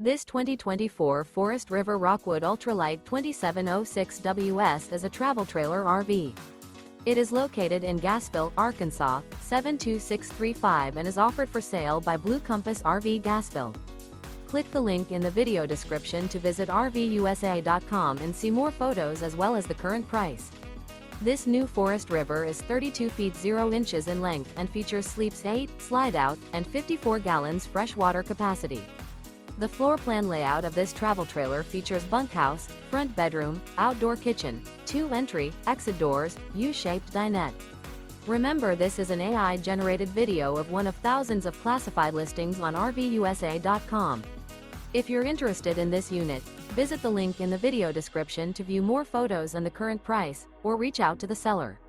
This 2024 Forest River Rockwood Ultralight 2706WS is a travel trailer RV. It is located in Gassville, Arkansas, 72635 and is offered for sale by Blue Compass RV Gassville. Click the link in the video description to visit RVUSA.com and see more photos as well as the current price. This new Forest River is 32 feet 0 inches in length and features sleeps 8, Slideout, and 54 gallons fresh water capacity. The floor plan layout of this travel trailer features bunkhouse, front bedroom, outdoor kitchen, 2 entry, exit doors, U-shaped dinette. Remember, this is an AI-generated video of one of thousands of classified listings on RVUSA.com. If you're interested in this unit, visit the link in the video description to view more photos and the current price, or reach out to the seller.